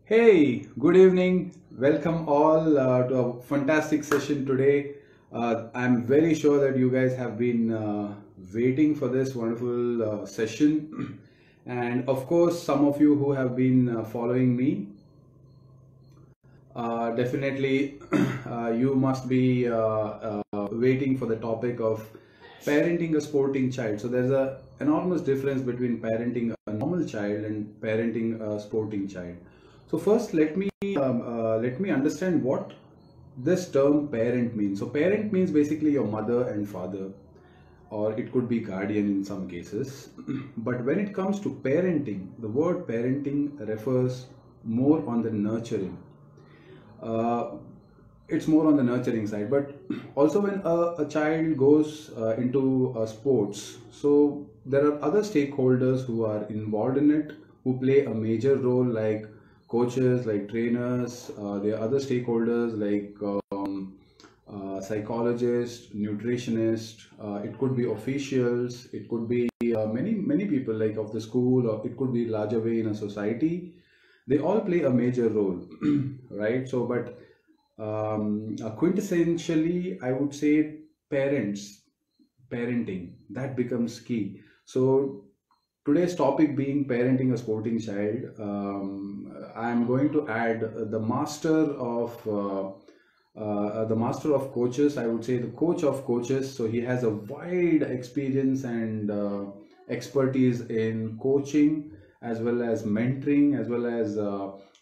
Hey, good evening. Welcome all to a fantastic session today. I'm very sure that you guys have been waiting for this wonderful session. And of course, some of you who have been following me, definitely you must be waiting for the topic of parenting a sporting child. So there's a enormous difference between parenting a normal child and parenting a sporting child. So first, let me understand what this term parent means. So parent means basically your mother and father, or it could be guardian in some cases. But when it comes to parenting, the word parenting refers more on the nurturing. uh, it's more on the nurturing side, but also when a child goes into sports, so there are other stakeholders who are involved in it, who play a major role, like coaches, like trainers. There are other stakeholders like psychologists, nutritionists. It could be officials, it could be many people, like of the school, or it could be larger way in a society. They all play a major role. Right? So but quintessentially, I would say parents, parenting, that becomes key. So today's topic being parenting a sporting child, I'm going to add the master of coaches, I would say the coach of coaches. So he has a wide experience and expertise in coaching, as well as mentoring, as well as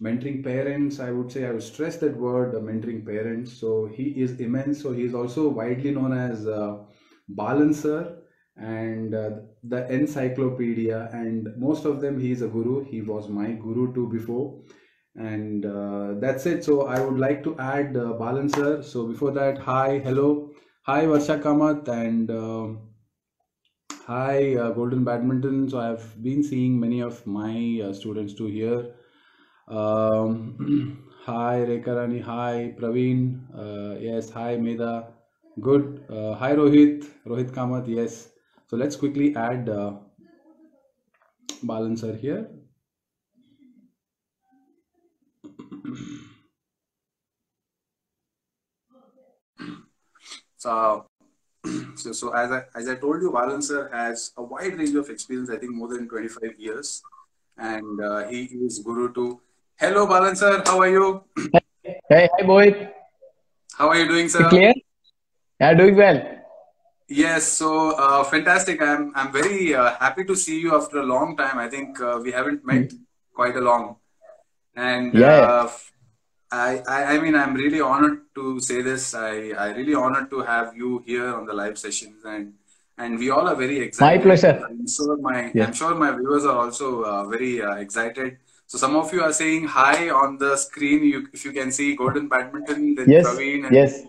mentoring parents. I would say, I would stress that word, mentoring parents. So he is immense. So he is also widely known as Balancer and the encyclopedia, and most of them he is a guru. He was my guru too before, and that's it. So I would like to add Balancer. So before that, hi, hello, hi Varsha Kamath, and hi Golden Badminton. So I've been seeing many of my students too here. Hi Rekha Rani, hi Praveen, yes, hi Meda, good. Hi Rohit Kamath, yes. So let's quickly add Balancer here. So, so as I told you, Balancer has a wide range of experience. I think more than 25 years, and he is guru to. Hello, Balancer. How are you? Hey, hi, Mohit. How are you doing, You sir? clear? Yeah, doing well. Yes, so fantastic. I'm very happy to see you after a long time. I think we haven't met quite a long, and Yeah, yeah. I mean, I'm really honored to say this. I really honored to have you here on the live sessions, and we all are very My excited. pleasure. I'm Yes. sure my viewers are also very excited. So some of you are saying hi on the screen. If you can see Golden Badminton, then Yes. Praveen, and Yes.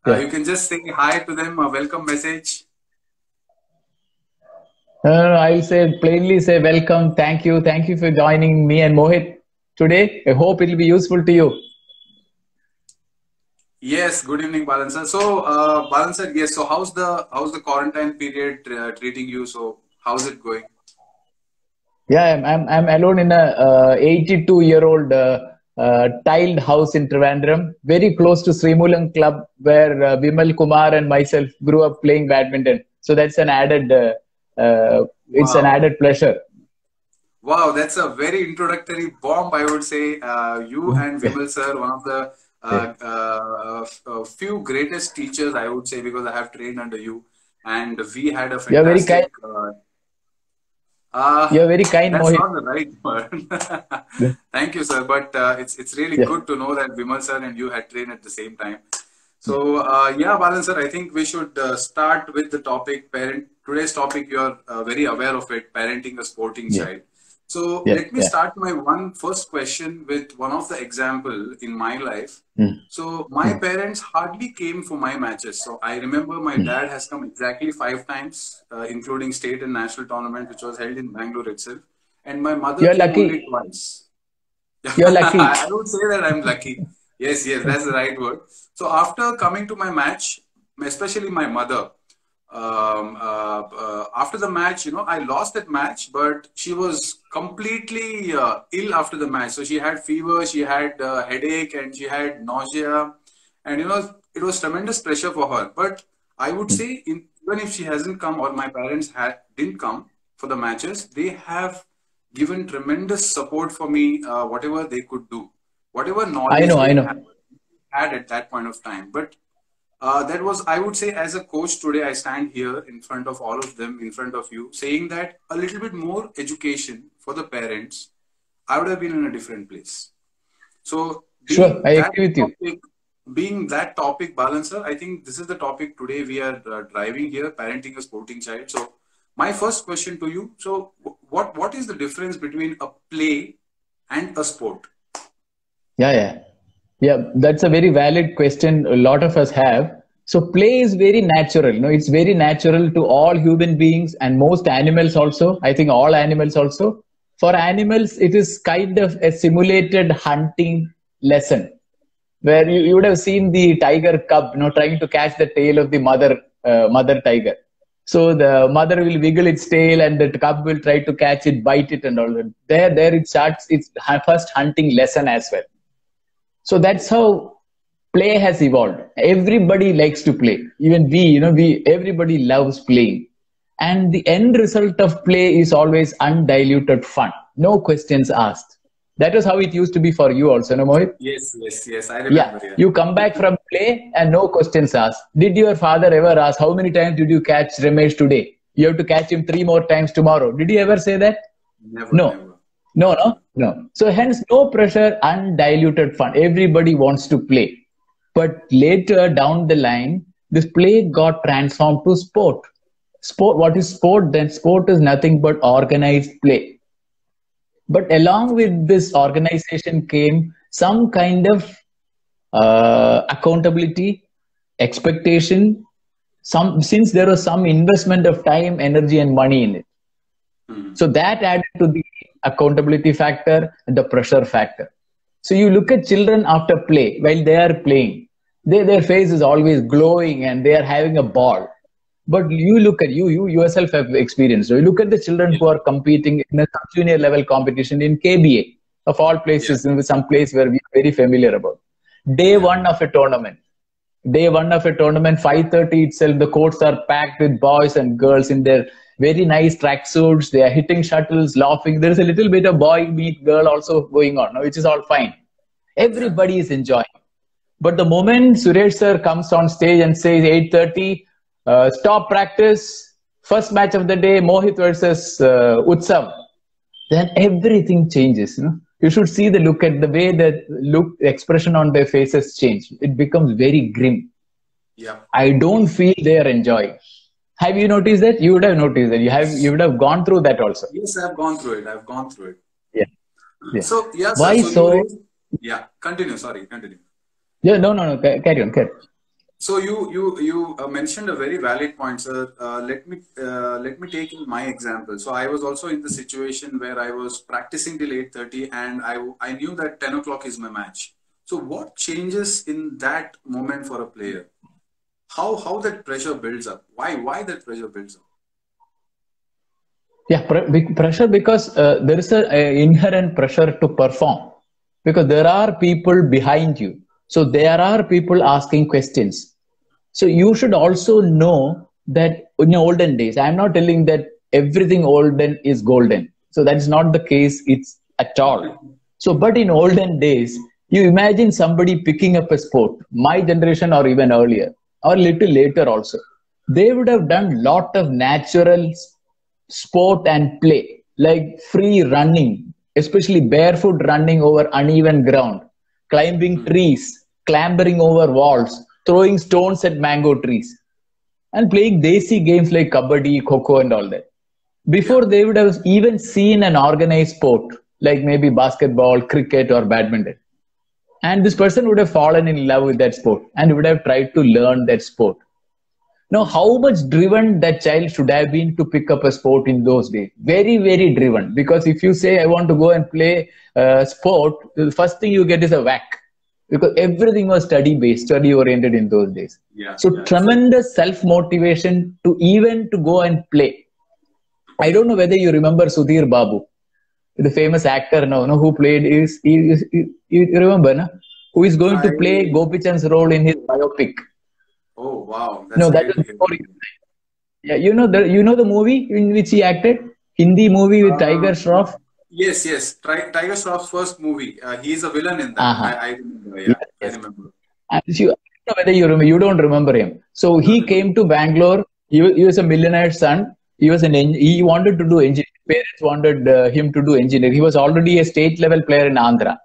Yeah. you can just say hi to them, a welcome message. I'll say plainly say welcome. Thank you. Thank you for joining me and Mohit today. I hope it will be useful to you. Yes, good evening, Balancer. So, Balancer, yes. So, how's the quarantine period treating you? So, how's it going? Yeah, I'm alone in a 82-year-old tiled house in Trivandrum, very close to Srimulam Club, where Vimal Kumar and myself grew up playing badminton. So that's an added, it's an Wow, added pleasure. wow, that's a very introductory bomb, I would say. You and Vimal sir, one of the Yeah. few greatest teachers, I would say, because I have trained under you, and we had a You're very kind. fantastic. Uh, You're very kind, that's Mohit. not the right word. Thank you, sir. But it's really Yeah. good to know that Vimal sir and you had trained at the same time. So yeah, Balan sir, I think we should start with the topic parent. Today's topic, you're very aware of it, parenting a sporting Yeah. child. So Yeah. let me Yeah. start my one first question with one of the example in my life. Mm, So my mm, parents hardly came for my matches. So I remember my mm. dad has come exactly 5 times, including state and national tournament, which was held in Bangalore itself. And my mother You're came only lucky. twice. You're lucky. I would say that I'm lucky. Yes, yes, that's the right word. So after coming to my match, especially my mother, after the match, I lost that match, but she was completely ill after the match. So she had fever, she had headache, and she had nausea, and it was tremendous pressure for her. But I would say, even if she hasn't come or my parents didn't come for the matches, they have given tremendous support for me, whatever they could do, whatever I knowledge know, I they know. had at that point of time. But that was, I would say, as a coach today, I stand here in front of all of them, in front of you, saying that a little bit more education for the parents, I would have been in a different place. So, Sure, I agree with you. being that topic, balancer, I think this is the topic today we are driving here, parenting a sporting child. So, my first question to you: so, what is the difference between a play and a sport? Yeah, yeah. Yeah, that's a very valid question a lot of us have. So play is very natural. It's very natural to all human beings and most animals also. I think all animals also. For animals, it is kind of a simulated hunting lesson where you would have seen the tiger cub, trying to catch the tail of the mother tiger. So the mother will wiggle its tail and the cub will try to catch it, bite it and all that. There it starts its first hunting lesson as well. So that's how play has evolved. Everybody likes to play. Even everybody loves playing. And the end result of play is always undiluted fun. No questions asked. That was how it used to be for you also, no, Mohit? Yes, I Yeah. remember. Yeah. You come back from play and no questions asked. Did your father ever ask, how many times did you catch Ramesh today? You have to catch him 3 more times tomorrow. Did he ever say that? Never, No. never. No. So hence no pressure, undiluted fun. Everybody wants to play. But later down the line, this play got transformed to sport. Sport, what is sport then? Sport is nothing but organized play. But along with this organization came some kind of accountability, expectation, since there was some investment of time, energy, and money in it. So that added to the accountability factor and the pressure factor. So you look at children after play, while they are playing, their face is always glowing and they are having a ball. But you look at you yourself have experienced. So you look at the children who are competing in a junior level competition in KBA, of all places, in some place where we are very familiar about. Day one of a tournament, 5:30 itself, the courts are packed with boys and girls in their very nice tracksuits. They are hitting shuttles, laughing. There is a little bit of boy meet girl also going on, which is all fine. Everybody is enjoying. But the moment Suresh sir comes on stage and says 8:30, stop practice, first match of the day, Mohit versus Utsav, then everything changes. You should see the look at the way the expression on their faces change. It becomes very grim. Yeah. I don't feel they are enjoying. Have you noticed that? You would have noticed that. You would have gone through that also. Yes, I've gone through it. Yeah. So, yeah, sir. Why so? Yeah, continue. Sorry, continue. Yeah, no. Carry on. So you mentioned a very valid point, sir. Let me take my example. So I was also in the situation where I was practicing till 8:30, and I knew that 10 o'clock is my match. So what changes in that moment for a player? How that pressure builds up? Why that pressure builds up? Yeah, pressure because there is an inherent pressure to perform, because there are people behind you. So there are people asking questions. So you should also know that in olden days, I'm not telling that everything olden is golden. So that is not the case. It's at all. So, but in olden days, you imagine somebody picking up a sport, my generation or even earlier, or little later also, they would have done lot of natural sport and play, like free running, especially barefoot running over uneven ground, climbing trees, clambering over walls, throwing stones at mango trees, and playing desi games like kabaddi, kho and all that. Before they would have even seen an organized sport like maybe basketball, cricket or badminton. And this person would have fallen in love with that sport and would have tried to learn that sport. Now, how much driven that child should have been to pick up a sport in those days? Very, very driven. Because if you say, I want to go and play sport, the first thing you get is a whack. because everything was study based, study oriented in those days. Yeah, So yeah, tremendous self motivation to even to go and play. I don't know whether you remember Sudhir Babu, the famous actor now, no, who played you remember, no? Who is going to play I. Gopichand's role in his biopic. Oh wow, No, that's that great to was hear. before you. Yeah, you know the movie in which he acted? Hindi movie with Tiger Um, Shroff. yes, yes. Tiger Shroff's first movie. He is a villain in that. Uh-huh. I remember. Yes, Yeah, I yes. remember. And I don't know whether you remember, you don't remember him. So I don't he remember. came to Bangalore. He was a millionaire son. He wanted to do engineering. Parents wanted him to do engineering. He was already a state level player in Andhra.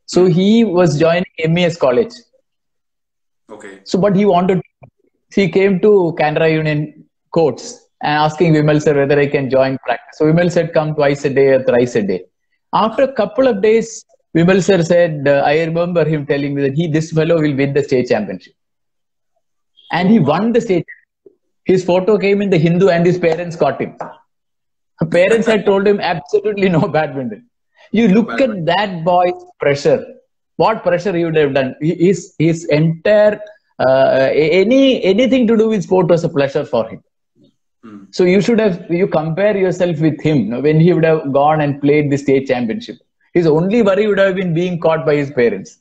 So Hmm. he was joining MES college. Okay. So, but he came to Canara Union courts and asking Vimal sir whether I can join practice. So Vimal said, come twice a day or thrice a day. After a couple of days, Vimal sir said, I remember him telling me that this fellow will win the state championship. And Oh he wow. won the state. His photo came in the Hindu and his parents got him. Parents had told him absolutely no badminton. You No look bad one. at that boy's pressure. What pressure he would have done? His entire anything to do with sport was a pleasure for him. Hmm. So you compare yourself with him, no, when he would have gone and played the state championship. His only worry would have been being caught by his parents,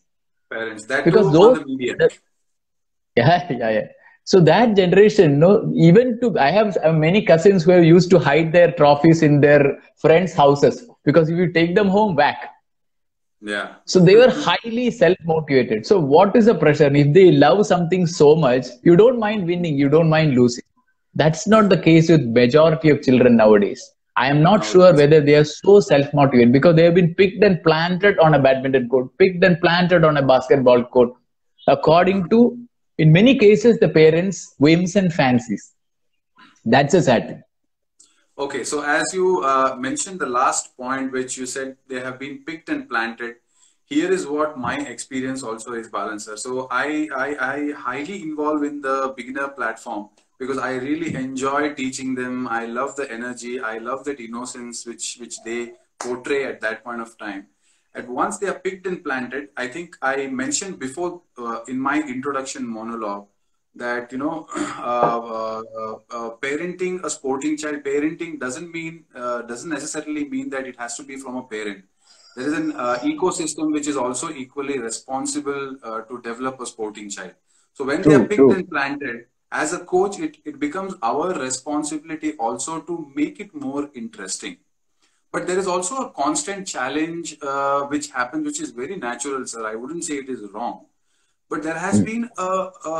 Parents. That because too on those the media. yeah. So that generation, no, even to I have many cousins who have used to hide their trophies in their friends' houses because if you take them home back, Yeah. so they were highly self-motivated. So what is the pressure? If they love something so much, you don't mind winning, you don't mind losing. That's not the case with majority of children nowadays. I am not sure Nowadays. whether they are so self-motivated because they have been picked and planted on a badminton court, picked and planted on a basketball court, according to, in many cases, the parents' whims and fancies. That's a sad thing. Okay, so as you mentioned the last point, which you said they have been picked and planted, here is what my experience also is, Balancer. So I highly involve in the beginner platform because I really enjoy teaching them. I love the energy. I love that innocence which they portray at that point of time. And once they are picked and planted, I think I mentioned before in my introduction monologue that parenting a sporting child, parenting doesn't necessarily mean that it has to be from a parent. There is an ecosystem which is also equally responsible to develop a sporting child. So when they are True, picked true. and planted, as a coach, it becomes our responsibility also to make it more interesting. But there is also a constant challenge which happens, which is very natural, sir. I wouldn't say it is wrong, but there has Mm. been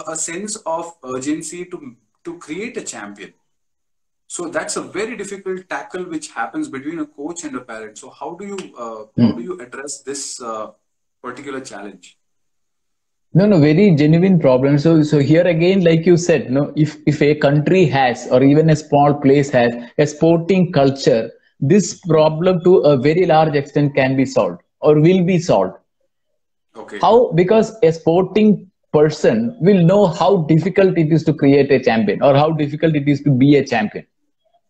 a sense of urgency to create a champion. So that's a very difficult tackle which happens between a coach and a parent. So how do Mm. you address this particular challenge? No, no, very genuine problem. So here again, like you said, no, if a country has or even a small place has a sporting culture, this problem to a very large extent can be solved or will be solved. Okay. How? Because a sporting person will know how difficult it is to create a champion or how difficult it is to be a champion.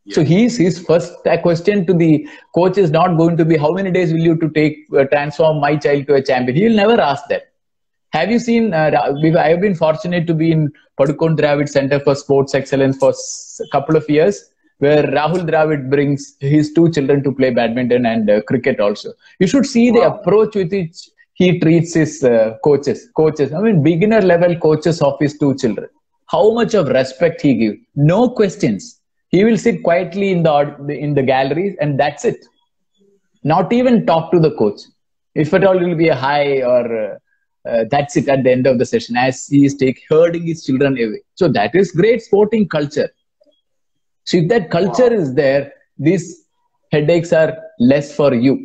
So Yeah. his first question to the coach is not going to be how many days will you to take transform my child to a champion. He will never ask that. Have you seen? I have been fortunate to be in Padukone Dravid Center for Sports Excellence for a couple of years, where Rahul Dravid brings his two children to play badminton and cricket also. You should see the Wow. approach with which he treats his coaches. Coaches, I mean, beginner level coaches of his two children. How much of respect he gives? No questions. He will sit quietly in the galleries, and that's it. Not even talk to the coach. If at all, it will be a hi or that's it at the end of the session as he is herding his children away. So that is great sporting culture. So if that culture Wow. is there, these headaches are less for you.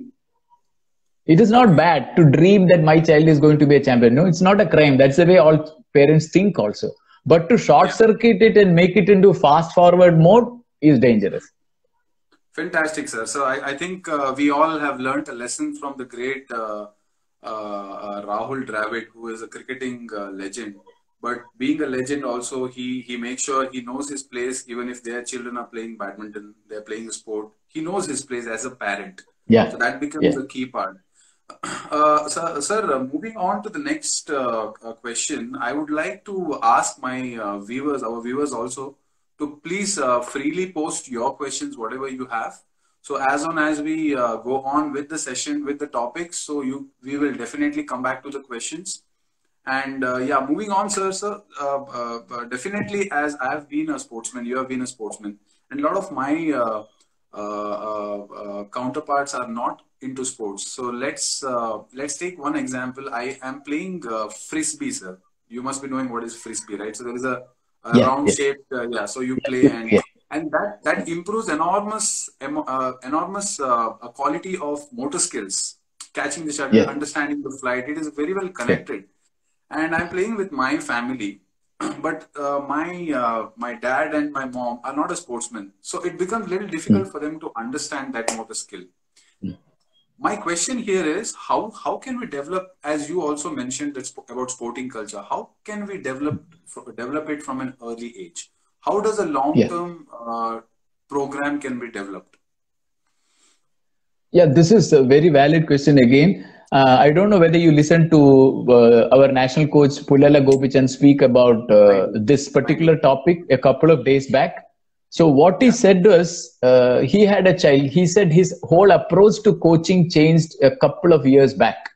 It is not Okay. bad to dream that my child is going to be a champion. No, it's not a crime. That's the way all parents think also. But to short Yeah. circuit it and make it into fast forward mode is dangerous. Fantastic, sir. So I think we all have learned a lesson from the great Rahul Dravid, who is a cricketing legend. But being a legend, also he makes sure he knows his place, even if their children are playing badminton, they're playing a sport. He knows his place as a parent. Yeah. So that becomes Yeah. a key part. Moving on to the next question, I would like to ask my viewers, our viewers also, to please freely post your questions, whatever you have. So as on as we go on with the session, with the topics, so we will definitely come back to the questions. And yeah, moving on, definitely, as I have been a sportsman, you have been a sportsman, and a lot of my counterparts are not into sports. So let's take one example. I am playing frisbee, sir. You must be knowing what is frisbee, right? So there is a Yeah, round yeah, shaped, yeah. So you play, yeah, yeah, and that improves enormous quality of motor skills, catching the shuttle, yeah, understanding the flight. It is very well yeah. connected, and I'm playing with my family. But my dad and my mom are not a sportsman, so it becomes a little Mm, difficult for them to understand that motor skill. mm. My question here is how can we develop, as you also mentioned that about sporting culture, how can we develop it from an early age? How does a long Yeah. term program can be developed? Yeah, this is a very valid question again. I don't know whether you listened to our national coach Pulala Gopichan speak about I do. this I do. particular topic a couple of days back. So what he Yeah. said was he had a child. He said his whole approach to coaching changed a couple of years back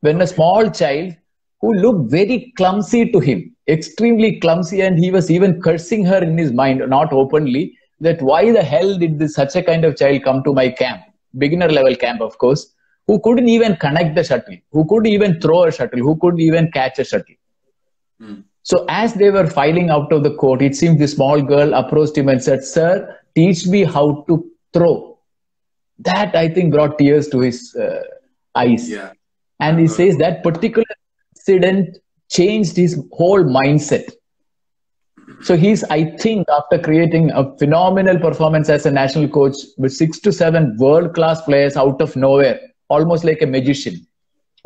when a Okay. small child who looked very clumsy to him, extremely clumsy, and he was even cursing her in his mind, not openly, that why the hell did such a kind of child come to my camp, beginner level camp, of course, who couldn't even connect the shuttle, who could even throw a shuttle, who could even catch a shuttle. Hmm. So as they were filing out of the court, it seemed the small girl approached him and said, "Sir, teach me how to throw." That I think brought tears to his eyes. Yeah. And I've he heard says about that particular incident changed his whole mindset. So he's, I think, after creating a phenomenal performance as a national coach with 6 to 7 world-class players out of nowhere, almost like a magician.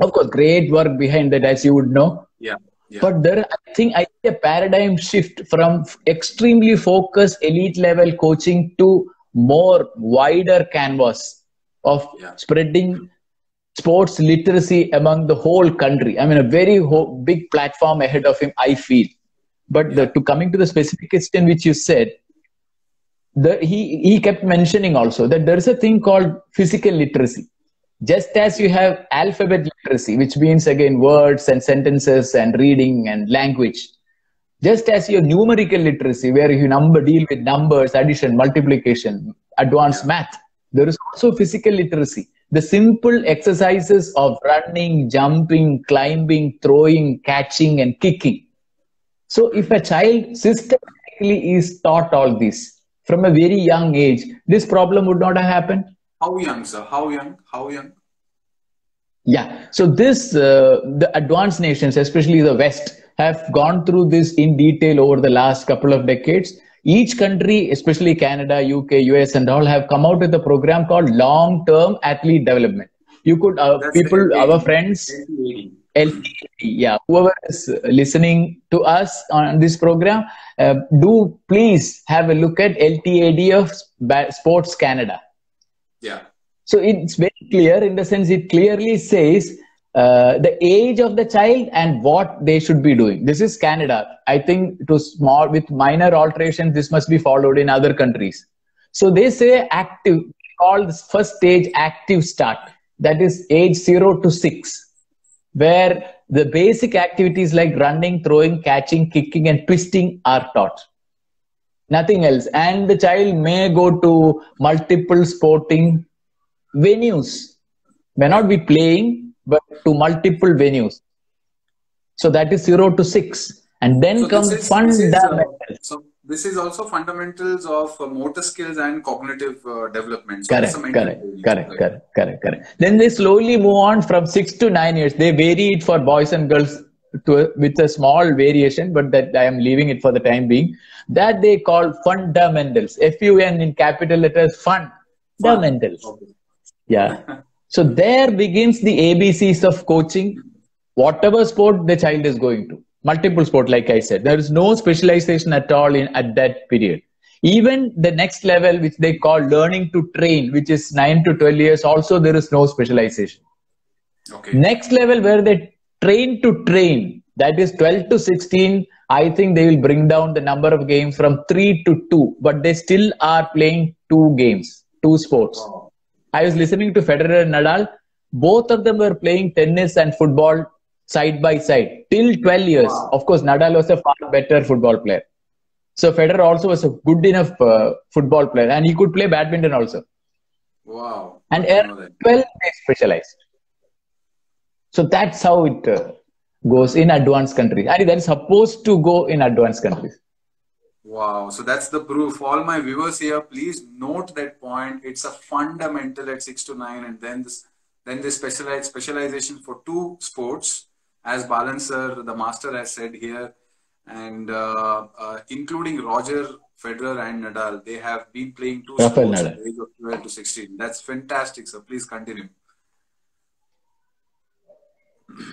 Of course, great work behind that, as you would know. it. Yeah. Yeah. But there, I see a paradigm shift from extremely focused elite level coaching to more wider canvas of Yeah. spreading sports literacy among the whole country. I mean, a very big platform ahead of him, I feel. But Yeah. to coming to the specific question which you said, he kept mentioning also that there is a thing called physical literacy. Just as you have alphabet literacy, which means again words and sentences and reading and language, just as your numerical literacy, where you deal with numbers, addition, multiplication, advanced Yeah. math, there is also physical literacy. The simple exercises of running, jumping, climbing, throwing, catching, and kicking. So, if a child systematically is taught all this from a very young age, this problem would not have happened. How young, sir? How young? How young? Yeah. So this, the advanced nations, especially the West, have gone through this in detail over the last couple of decades. Each country, especially Canada, UK, US, and all, have come out with a program called long-term athlete development. You could, That's the people, our LTAD. friends, LTAD. LTD, yeah, whoever is listening to us on this program, do please have a look at LTAD of Sports Canada. Yeah. So it's very clear in the sense it clearly says the age of the child and what they should be doing. This is Canada. I think to small with minor alterations, this must be followed in other countries. So they say active, call this first stage active start. That is age 0 to 6, where the basic activities like running, throwing, catching, kicking, and twisting are taught. Nothing else. And the child may go to multiple sporting venues, may Yeah. not be playing, but to multiple venues. So that is 0 to 6. And then So this come is this is fundamentals. so this is also fundamentals of motor skills and cognitive development. So it's a Correct, mental correct, ability, correct, right? correct, correct, correct. Then they slowly move on from 6 to 9 years. They vary it for boys and girls with a small variation, but that I am leaving it for the time being. That they call fundamentals. FUN in capital letters, Fun. fundamentals. Okay. Yeah. So there begins the ABCs of coaching, whatever sport the child is going to. Multiple sport, like I said. There is no specialization at all at that period. Even the next level, which they call learning to train, which is 9 to 12 years, also there is no specialization. Okay. Next level where they train to train, that is 12 to 16. I think they will bring down the number of games from 3 to 2, but they still are playing two games, two sports. Wow. I was listening to Federer and Nadal. Both of them were playing tennis and football side by side till 12 years. Wow. Of course, Nadal was a far better football player. So Federer also was a good enough football player, and he could play badminton also. Wow. And I didn't know that. 12 they specialized. So that's how it goes in advanced countries. And that is supposed to go in advanced countries. Wow. So that's the proof. All my viewers here, please note that point. It's a fundamental at 6 to 9, and then this specialization for two sports, as Balan sir, the master, has said here, and including Roger Federer and Nadal, they have been playing two Rafael sports Nadal. at the age of 12 to 16. That's fantastic, sir. Please continue.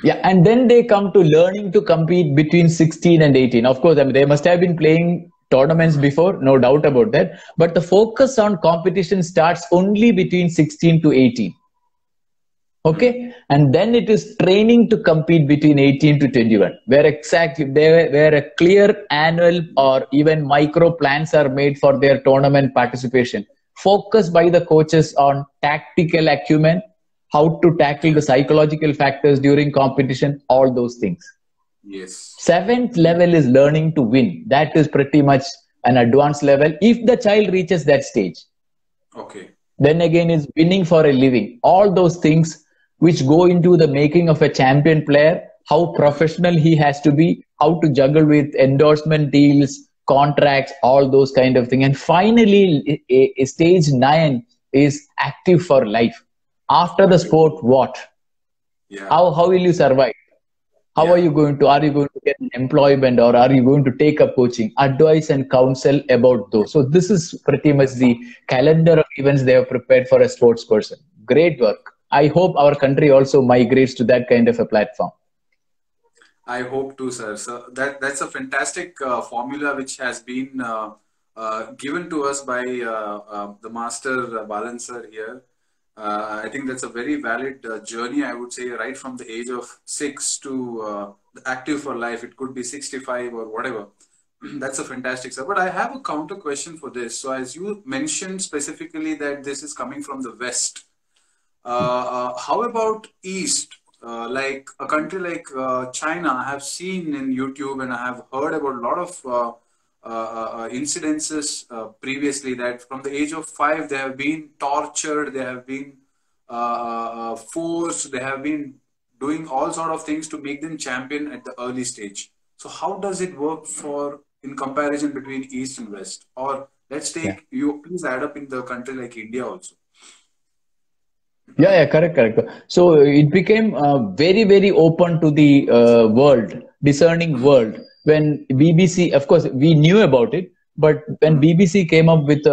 Yeah, and then they come to learning to compete between 16 and 18. Of course, I mean, they must have been playing tournaments before, no doubt about that. But the focus on competition starts only between 16 to 18. Okay, and then it is training to compete between 18 to 21, where a clear annual or even micro plans are made for their tournament participation. Focus by the coaches on tactical acumen, how to tackle the psychological factors during competition, all those things. Yes. 7th level is learning to win. That is pretty much an advanced level if the child reaches that stage. Okay. Then again is winning for a living. All those things which go into the making of a champion player, how professional he has to be, how to juggle with endorsement deals, contracts, all those kind of things. And finally, a stage 9 is active for life. After the sport, what? Yeah. How will you survive? Are you going to get an employment, or are you going to take up coaching? Advice and counsel about those. So this is pretty much the calendar of events they have prepared for a sports person. Great work. I hope our country also migrates to that kind of a platform. I hope too, sir. So that's a fantastic formula which has been given to us by the master Balan sir here. I think that's a very valid journey, I would say, right from the age of 6 to active for life. It could be 65 or whatever. That's a fantastic, sir. But I have a counter question for this. So as you mentioned specifically that this is coming from the West, how about East? Like a country like China, I have seen in YouTube and I have heard about a lot of incidences previously that from the age of 5 they have been tortured, they have been forced, they have been doing all sort of things to make them champion at the early stage. So how does it work for in comparison between East and West? Or let's take you please add up in the country like India also. Yeah, correct. So it became very, very open to the world, discerning world. When BBC, of course, we knew about it, but when BBC came up with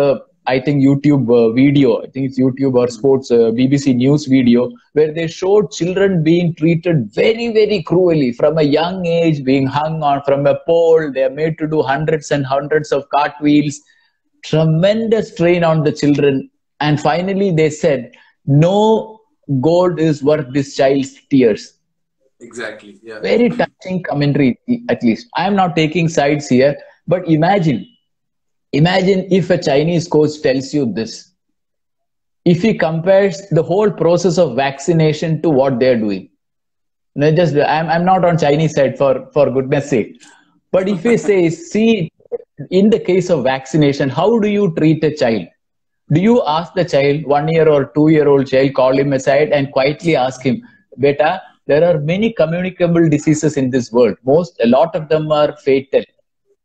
I think YouTube video, I think it's YouTube or sports BBC news video, where they showed children being treated very, very cruelly from a young age, being hung on from a pole. They are made to do hundreds and hundreds of cartwheels, tremendous strain on the children. And finally, they said, no gold is worth this child's tears. Exactly. Yeah. Very touching commentary, at least. I am not taking sides here, but imagine if a Chinese coach tells you this. If he compares the whole process of vaccination to what they're doing. I'm not on Chinese side for goodness sake. But if he says, see, in the case of vaccination, how do you treat a child? Do you ask the child, 1 year or 2 year old child, call him aside and quietly ask him, Beta, there are many communicable diseases in this world. A lot of them are fatal.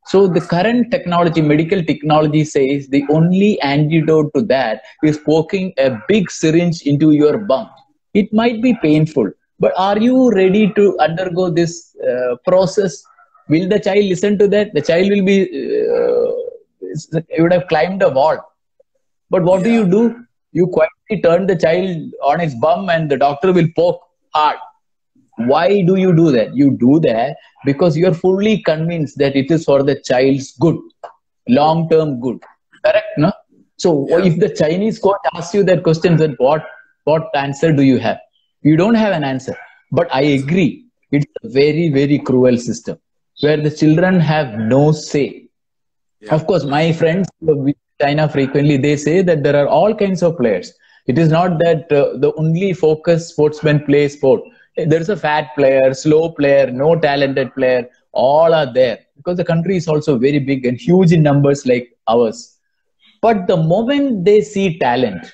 So the current technology, medical technology says the only antidote to that is poking a big syringe into your bum. It might be painful, but are you ready to undergo this process? Will the child listen to that? The child will be, he would have climbed a wall. But what do? You quietly turn the child on his bum and the doctor will poke hard. Why do you do that? You do that because you are fully convinced that it is for the child's good, long-term good. Correct, no? So if the Chinese coach asks you that question, then what answer do you have? You don't have an answer. But I agree, it's a very, very cruel system where the children have no say. Yeah. Of course, my friends with China frequently, they say that there are all kinds of players. It is not that the only focus sportsmen play sport. There is a fat player, slow player, no talented player. All are there because the country is also very big and huge in numbers like ours. But the moment they see talent,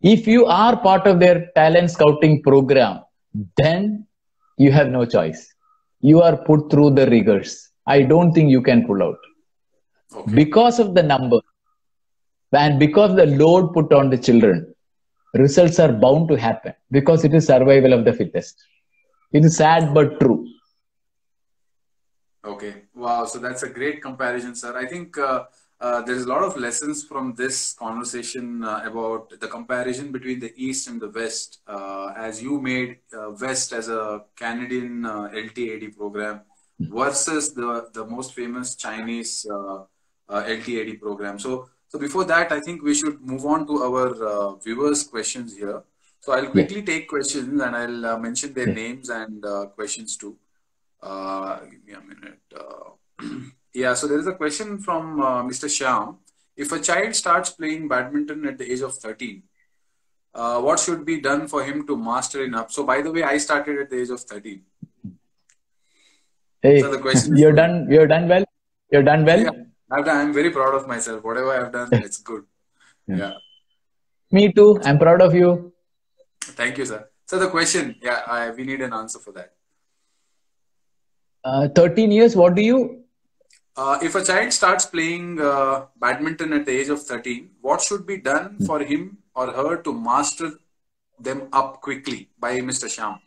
if you are part of their talent scouting program, then you have no choice. You are put through the rigors. I don't think you can pull out. Okay. Because of the number and because the load put on the children, results are bound to happen because it is survival of the fittest. It is sad but true. Okay. Wow. So that's a great comparison, sir. I think there's a lot of lessons from this conversation about the comparison between the East and the West. As you made West as a Canadian LTAD program versus the most famous Chinese LTAD program. So before that, I think we should move on to our viewers' questions here. So I'll quickly take questions and I'll mention their names and questions too. Give me a minute. Yeah, so there is a question from Mr. Shyam. If a child starts playing badminton at the age of 13, what should be done for him to master it up? So, by the way, I started at the age of 13. Hey, so the question you're done well. You're done well. Yeah, I'm very proud of myself. Whatever I've done, it's good. Yeah. Me too. I'm proud of you. Thank you, sir. So the question, yeah, we need an answer for that. 13 years, what do you? If a child starts playing badminton at the age of 13, what should be done for him or her to master them up quickly by Mr. Shyam?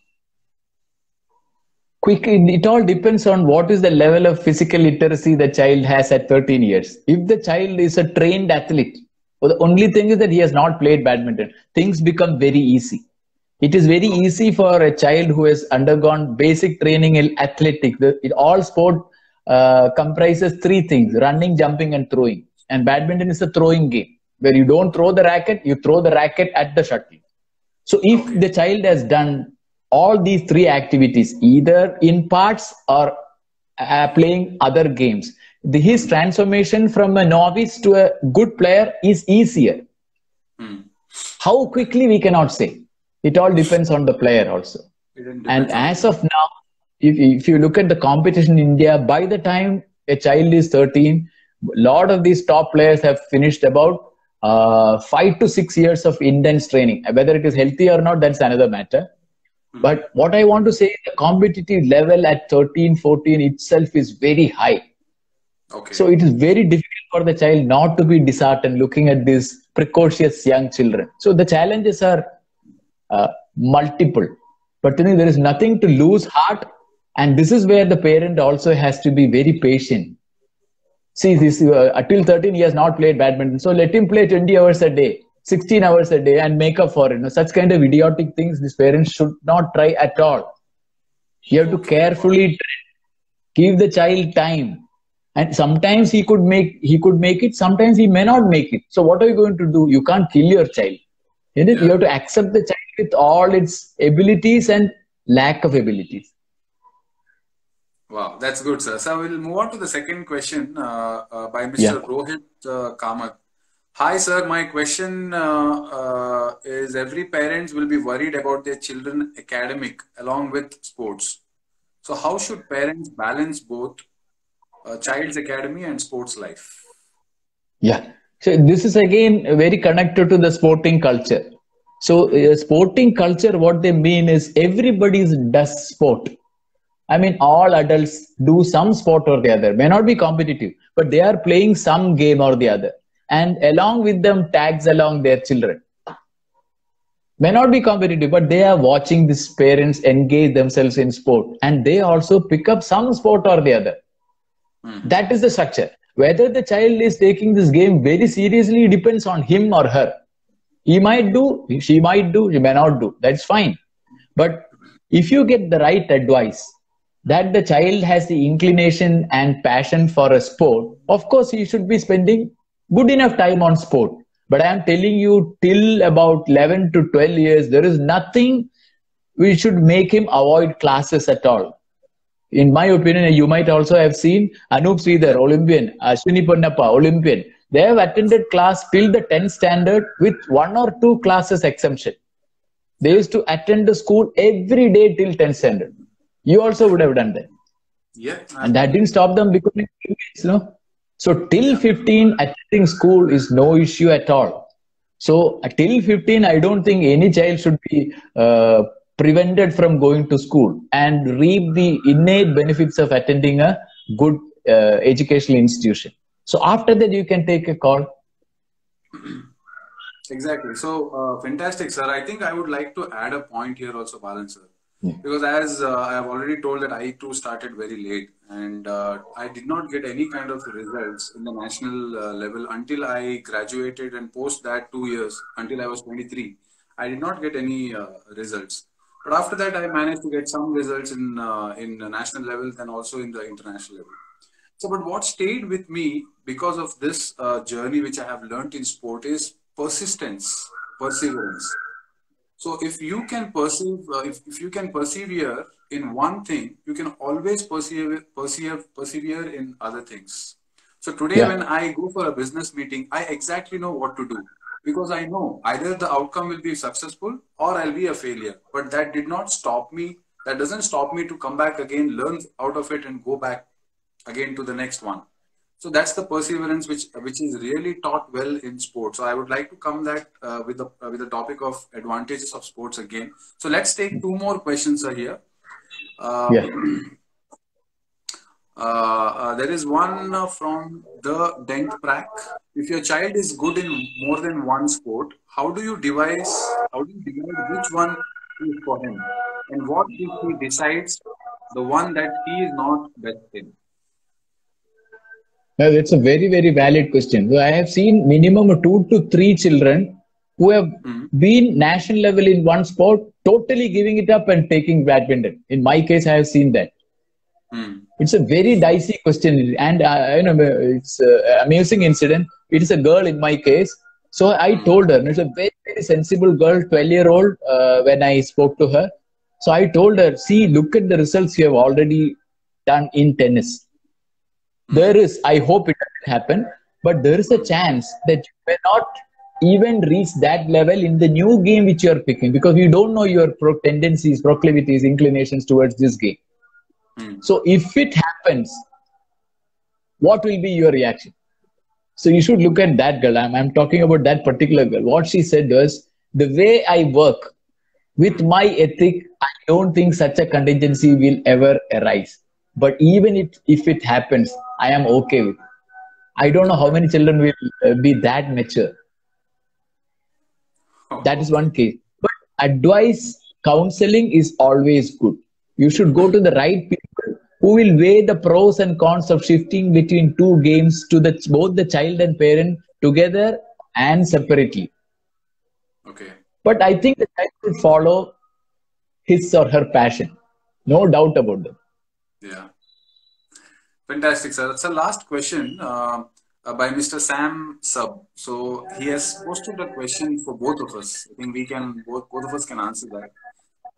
Quickly, it all depends on what is the level of physical literacy the child has at 13 years. If the child is a trained athlete, well, the only thing is that he has not played badminton, things become very easy. It is very easy for a child who has undergone basic training in athletics. All sport comprises three things: running, jumping, and throwing. And badminton is a throwing game where you don't throw the racket, you throw the racket at the shuttle. So if the child has done all these three activities, either in parts or playing other games, his transformation from a novice to a good player is easier. How quickly, we cannot say. It all depends on the player also. And as of now, if you look at the competition in India, by the time a child is 13, a lot of these top players have finished about 5 to 6 years of intense training. Whether it is healthy or not, that's another matter. But what I want to say is the competitive level at 13, 14 itself is very high. So it is very difficult for the child not to be disheartened looking at these precocious young children. So the challenges are multiple. But there is nothing to lose heart. And this is where the parent also has to be very patient. See, this until 13 he has not played badminton. So let him play 20 hours a day, 16 hours a day and make up for it. Such kind of idiotic things these parents should not try at all. You have to carefully give the child time. And sometimes he could make it, sometimes he may not make it. So what are you going to do? You can't kill your child. You have to accept the child with all its abilities and lack of abilities. Wow, that's good, sir. So we'll move on to the second question by Mr. Rohit Kamath. Hi, sir. My question is: every parents will be worried about their children academic along with sports. So how should parents balance both child's academy and sports life? Yeah. So this is again very connected to the sporting culture. So sporting culture, what they mean is everybody does sport. I mean, all adults do some sport or the other. May not be competitive, but they are playing some game or the other. And along with them tags along their children. May not be competitive, but they are watching these parents engage themselves in sport. And they also pick up some sport or the other. That is the structure. Whether the child is taking this game very seriously depends on him or her. He might do, she might do, she may not do. That's fine. But if you get the right advice, that the child has the inclination and passion for a sport, of course he should be spending good enough time on sport. But I am telling you, till about 11 to 12 years, there is nothing we should make him avoid classes at all. In my opinion, you might also have seen Anup Sridhar, Olympian, Ashwini Ponnappa, Olympian. They have attended class till the 10th standard with one or two classes exemption. They used to attend the school every day till 10th standard. You also would have done that. Yeah. And that didn't stop them becoming teammates, no? So till 15, attending school is no issue at all. So till 15, I don't think any child should be prevented from going to school and reap the innate benefits of attending a good educational institution. So after that, you can take a call. Exactly. So fantastic, sir. I think I would like to add a point here also, Balan sir. Yeah. Because as I have already told that I too started very late, and I did not get any kind of results in the national level until I graduated, and post that 2 years until I was 23. I did not get any results. But after that, I managed to get some results in the national level and also in the international level. So, but what stayed with me because of this journey which I have learned in sport is persistence, perseverance. So if you can if you can persevere in one thing, you can always persevere in other things. So today, when I go for a business meeting, I exactly know what to do, because I know either the outcome will be successful or I'll be a failure. But that did not stop me. That doesn't stop me to come back again, learn out of it, and go back again to the next one. So that's the perseverance which is really taught well in sports. So I would like to come that with the topic of advantages of sports again. So let's take two more questions here. There is one from the Dent Prack. If your child is good in more than one sport, how do you divide which one is for him, and what if he decides the one that he is not best in? No, that's a very, very valid question. So I have seen minimum 2 to 3 children who have been national level in one sport, totally giving it up and taking badminton. In my case, I have seen that. It's a very dicey question, and it's an amusing incident. It is a girl in my case. So I told her, it's a very, very sensible girl, 12-year-old, when I spoke to her. So I told her, see, look at the results you have already done in tennis. There is, I hope it doesn't happen, but there is a chance that you may not even reach that level in the new game which you are picking, because you don't know your tendencies, proclivities, inclinations towards this game. So if it happens, what will be your reaction? So you should look at that girl. I'm talking about that particular girl. What she said was, the way I work with my ethic, I don't think such a contingency will ever arise. But even if it happens, I am okay with it. I don't know how many children will be that mature. That is one case. But advice, counseling is always good. You should go to the right people who will weigh the pros and cons of shifting between two games to both the child and parent together and separately. Okay. But I think the child should follow his or her passion. No doubt about that. Yeah. Fantastic, sir. That's the last question by Mr. Sam Sub. So he has posted a question for both of us. I think we can both of us can answer that.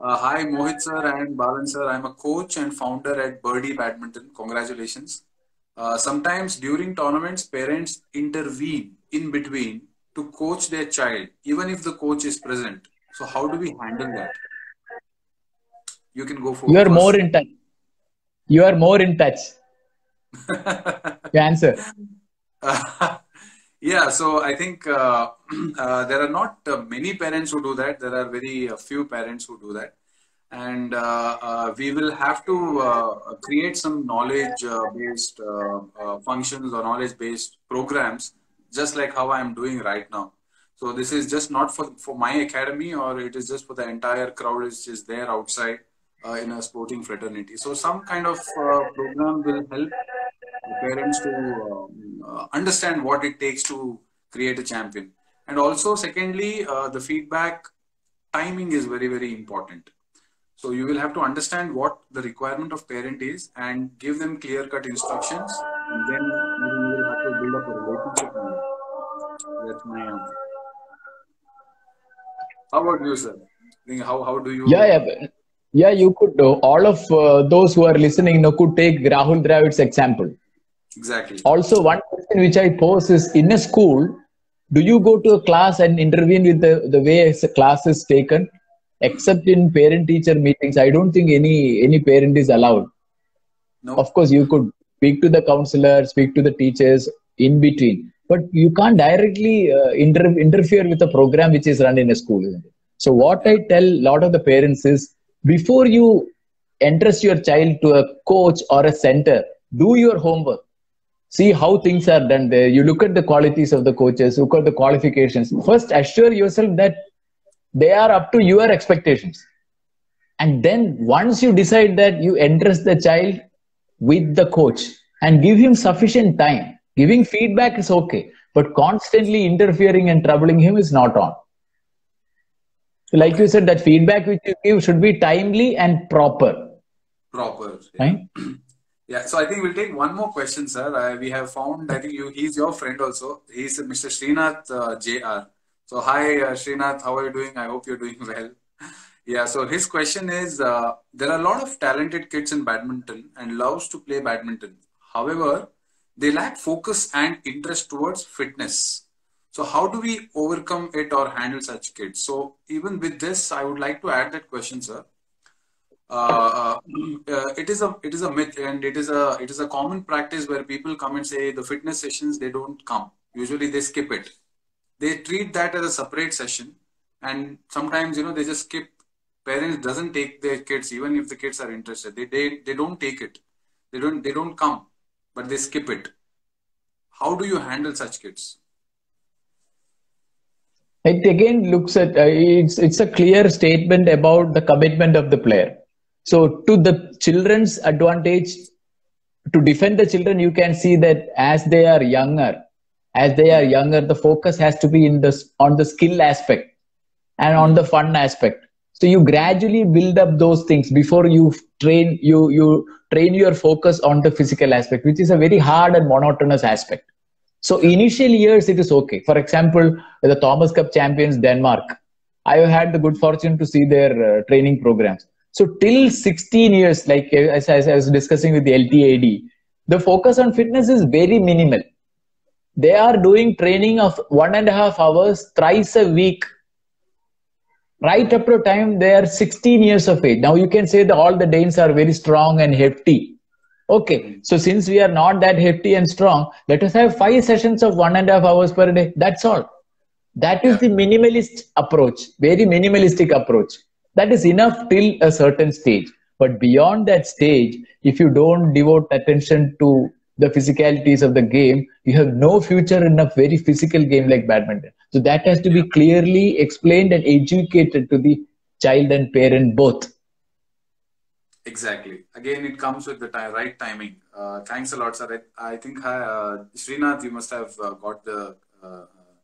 Hi, Mohit sir and Balan sir. I'm a coach and founder at Birdie Badminton. Congratulations. Sometimes during tournaments, parents intervene in between to coach their child, even if the coach is present. So how do we handle that? You can go for it. You are more in touch. You are more in touch. Your answer. Yeah, so I think there are not many parents who do that. There are very few parents who do that. And we will have to create some knowledge-based functions or knowledge-based programs, just like how I'm doing right now. So this is just not for my academy, or it is just for the entire crowd which is there outside in a sporting fraternity. So some kind of program will help parents to understand what it takes to create a champion. And also, secondly, the feedback timing is very, very important. So you will have to understand what the requirement of parent is and give them clear-cut instructions, and then you will have to build up a relationship. That's my answer. How about you, sir? How do you? Yeah. Yeah, you could, all of those who are listening, could take Rahul Dravid's example. Exactly. Also, one question which I pose is, in a school, do you go to a class and intervene with the way a class is taken? Except in parent-teacher meetings, I don't think any parent is allowed. No. Of course, you could speak to the counselor, speak to the teachers in between, but you can't directly interfere with a program which is run in a school, isn't it? So what Yeah. I tell a lot of the parents is, before you entrust your child to a coach or a center, do your homework. See how things are done there. You look at the qualities of the coaches, look at the qualifications. First, assure yourself that they are up to your expectations. And then once you decide that, you entrust the child with the coach and give him sufficient time. Giving feedback is okay, but constantly interfering and troubling him is not on. So like you Okay. said, that feedback which you give should be timely and proper. Proper. Yeah. Right? Yeah. So I think we'll take one more question, sir. We have found, I think he's your friend also. He's Mr. Srinath JR. So hi, Srinath. How are you doing? I hope you're doing well. Yeah. So his question is, there are a lot of talented kids in badminton and loves to play badminton. However, they lack focus and interest towards fitness. So how do we overcome it or handle such kids? So even with this, I would like to add that question, sir. It is a myth, and it is a common practice where people come and say the fitness sessions they don't come. Usually they skip it. They treat that as a separate session, and sometimes they just skip. Parents doesn't take their kids even if the kids are interested. They don't take it. They don't come, but they skip it. How do you handle such kids? It again looks at, it's a clear statement about the commitment of the player. So to the children's advantage, to defend the children, you can see that as they are younger, the focus has to be on the skill aspect and on the fun aspect. So you gradually build up those things before you train your focus on the physical aspect, which is a very hard and monotonous aspect. So Yeah. initial years it is okay. For example, the Thomas Cup champions Denmark, I have had the good fortune to see their training programs. So till 16 years, like as I was discussing with the LTAD, the focus on fitness is very minimal. They are doing training of 1.5 hours thrice a week, right up to time they are 16 years of age. Now you can say that all the Danes are very strong and hefty. Okay, Mhm. so since we are not that hefty and strong, let us have 5 sessions of 1.5 hours per day. That's all. That is Yeah. the minimalist approach, very minimalistic approach. That is Okay. enough till a certain stage. But beyond that stage, if you don't devote attention to the physicalities of the game, you have no future in a very physical game like badminton. So that has to Yeah. be clearly explained and educated to the child and parent both. Exactly. Again, it comes with the right timing. Thanks a lot, sir. I think Srinath, you must have got the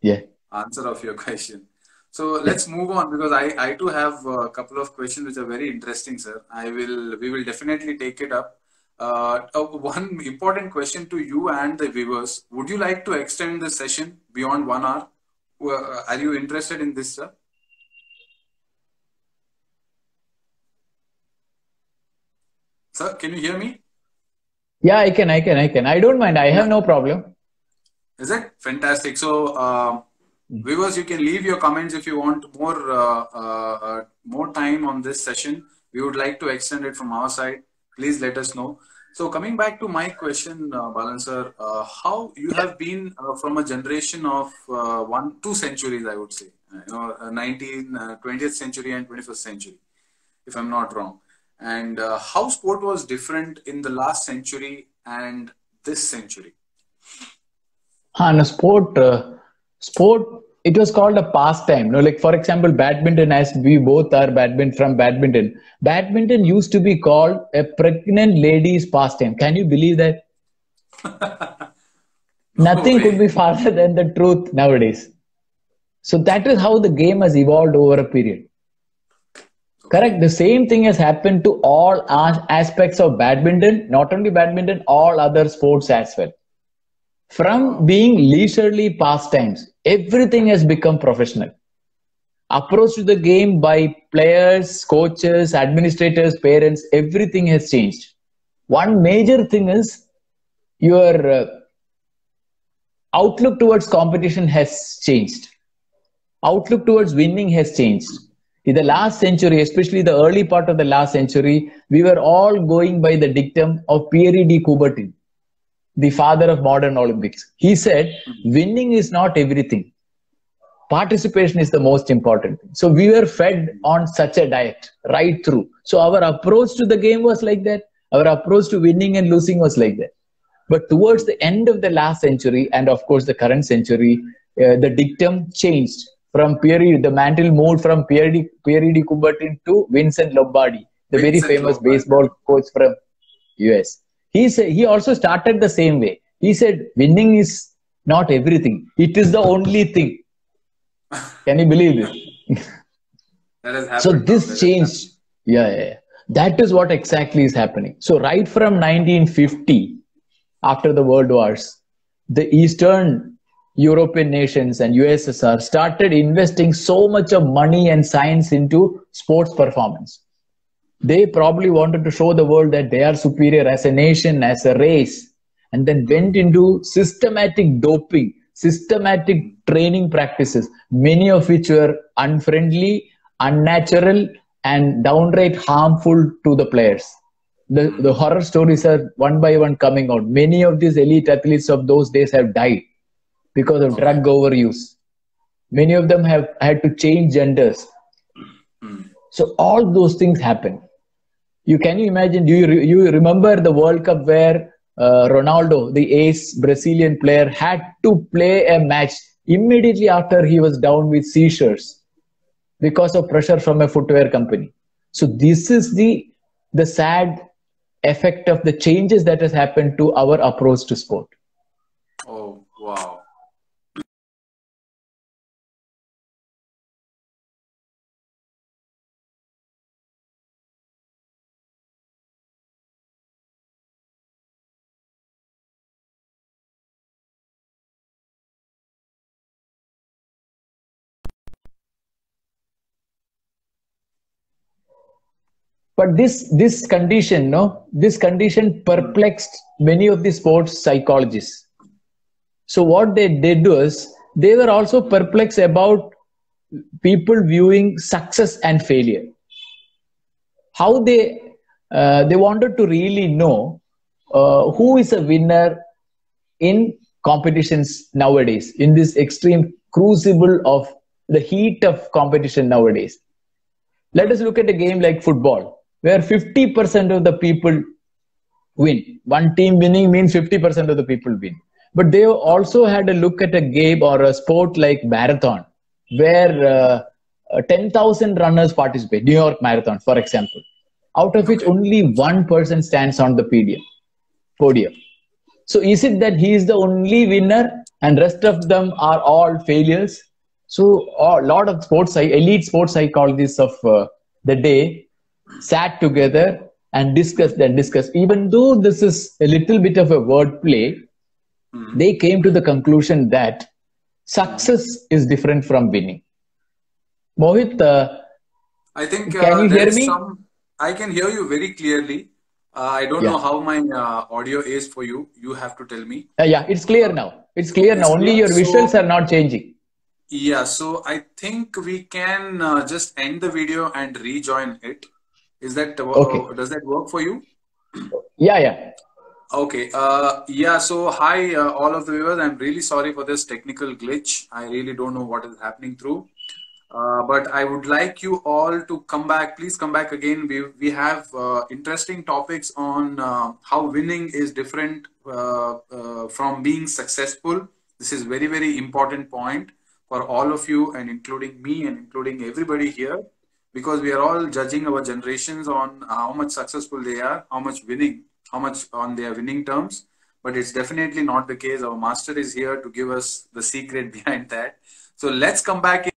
Yeah. answer of your question. So let's move on because I too have a couple of questions which are very interesting, sir. We will definitely take it up. One important question to you and the viewers: would you like to extend the session beyond 1 hour? Are you interested in this, sir? Sir, can you hear me? Yeah, I can. I don't mind. I Yeah. have no problem. Is it fantastic? So, viewers, you can leave your comments if you want more time on this session. We would like to extend it from our side. Please let us know. So, coming back to my question, Balan sir, how you have been from a generation of 2 centuries, I would say, 20th century and 21st century, if I'm not wrong. And how sport was different in the last century and this century. And a sport, it was called a pastime. No, like for example, badminton, as we both are badminton. Badminton used to be called a pregnant lady's pastime. Can you believe that? No Nothing could way. be farther than the truth nowadays. So that is how the game has evolved over a period. Correct. Okay. The same thing has happened to all aspects of badminton, not only badminton, all other sports as well. From Wow. being leisurely pastimes, everything has become professional. approach to the game by players, coaches, administrators, parents, everything has changed. One major thing is your outlook towards competition has changed. Outlook towards winning has changed. In the last century, especially the early part of the last century, we were all going by the dictum of Pierre de Coubertin, the father of modern Olympics. He said, winning is not everything. Participation is the most important thing. So we were fed on such a diet right through. So our approach to the game was like that. Our approach to winning and losing was like that. But towards the end of the last century, and of course the current century, the dictum changed from the mantle moved from Pierre de Coubertin to Vincent Lombardi, the very famous baseball coach from US. He also started the same way. He said, winning is not everything. It is the only thing. Can you believe this? That has happened. So this changed. Yeah. That is what exactly is happening. So right from 1950, after the World Wars, the Eastern European nations and USSR started investing so much of money and science into sports performance. They probably wanted to show the world that they are superior as a nation, as a race, and then went into systematic doping, systematic training practices, many of which were unfriendly, unnatural, and downright harmful to the players. The horror stories are one by one coming out. Many of these elite athletes of those days have died because of drug overuse. Many of them have had to change genders. So all those things happen. Can you imagine? Do you remember the World Cup where Ronaldo, the ace Brazilian player, had to play a match immediately after he was down with seizures because of pressure from a footwear company? So this is the sad effect of the changes that has happened to our approach to sport. Oh, wow. But this condition, this condition perplexed many of the sports psychologists. So what they did was they were also perplexed about people viewing success and failure. How they wanted to really know who is a winner in competitions nowadays, in this extreme crucible of the heat of competition nowadays. Let us look at a game like football, where 50% of the people win. One team winning means 50% of the people win. But they also had a look at a game or a sport like marathon, where 10,000 runners participate. New York Marathon, for example, out of which only one person stands on the podium. So is it that he is the only winner and rest of them are all failures? So a lot of elite sports psychologists of the day sat together and discussed. Even though this is a little bit of a wordplay, they came to the conclusion that success is different from winning. Mohit, I think can you hear me? I can hear you very clearly. I don't know how my audio is for you. You have to tell me. Yeah, it's clear now. It's clear now. Only your visuals are not changing. Yeah, so I think we can just end the video and rejoin it. Is that okay? Does that work for you? Yeah. Okay. So hi all of the viewers. I'm really sorry for this technical glitch. I really don't know what is happening through. But I would like you all to come back. Please come back again. We have interesting topics on how winning is different from being successful. This is very, very important point for all of you, and including me and including everybody here, because we are all judging our generations on how much successful they are, how much on their winning terms. But it's definitely not the case. Our master is here to give us the secret behind that. So let's come back